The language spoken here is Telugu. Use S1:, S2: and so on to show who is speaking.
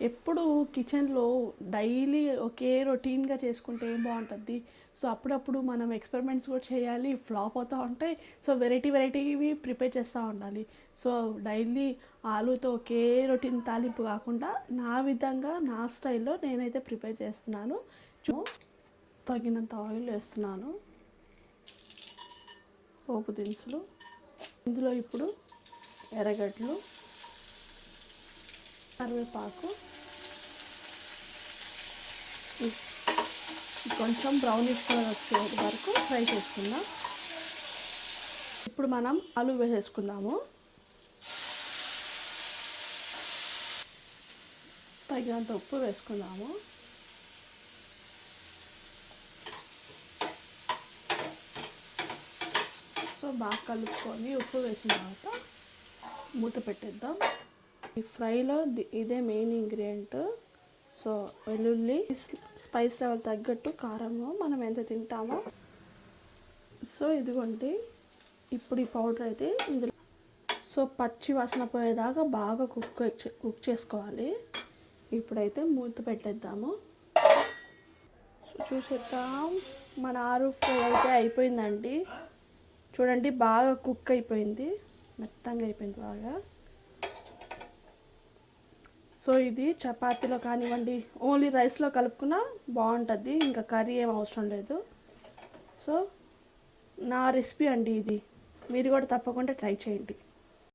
S1: ఎప్పుడు కిచెన్లో డైలీ ఒకే రొటీన్గా చేసుకుంటే ఏం బాగుంటుంది. సో అప్పుడప్పుడు మనం ఎక్స్పెరిమెంట్స్ కూడా చేయాలి, ఫ్లాప్ అవుతూ ఉంటాయి. సో వెరైటీ వెరైటీవి ప్రిపేర్ చేస్తూ ఉండాలి. సో డైలీ ఆలూతో ఒకే రొటీన్ తాలింపు కాకుండా నా విధంగా నా స్టైల్లో నేనైతే ప్రిపేర్ చేస్తున్నాను. తగినంత ఆయిల్ వేస్తున్నాను, పోపు దినుసులు, ఇందులో ఇప్పుడు ఎర్రగడ్డలు, కరివేపాకు, కొంచెం బ్రౌనిష్ కలర్ వచ్చే వరకు ఫ్రై చేసుకుందాం. ఇప్పుడు మనం ఆలు వేసేసుకుందాము. తగినంత ఉప్పు వేసుకుందాము. సో బాగా కలుపుకొని ఉప్పు వేసిన తర్వాత మూత పెట్టేద్దాం. ఈ ఫ్రైలో ఇదే మెయిన్ ఇంగ్రీడియంట్. సో వెల్లుల్లి, స్పైస్ లెవెల్ తగ్గట్టు కారము మనం ఎంత తింటామో. సో ఇదిగోండి, ఇప్పుడు ఈ పౌడర్ అయితే ఇందులో సో పచ్చి వాసన పోయేదాకా బాగా కుక్ చేసుకోవాలి. ఇప్పుడైతే మూత పెట్టేద్దాము. సో చూసేద్దాం, మన ఆలు ఫ్రై అయితే అయిపోయిందండి. చూడండి, బాగా కుక్ అయిపోయింది, మెత్తంగా అయిపోయింది బాగా. సో ఇది చపాతీలో కానివ్వండి, ఓన్లీ రైస్లో కలుపుకున్నా బాగుంటుంది, ఇంకా కర్రీ ఏం అవసరం లేదు. సో నా రెసిపీ అండి ఇది, మీరు కూడా తప్పకుండా ట్రై చేయండి.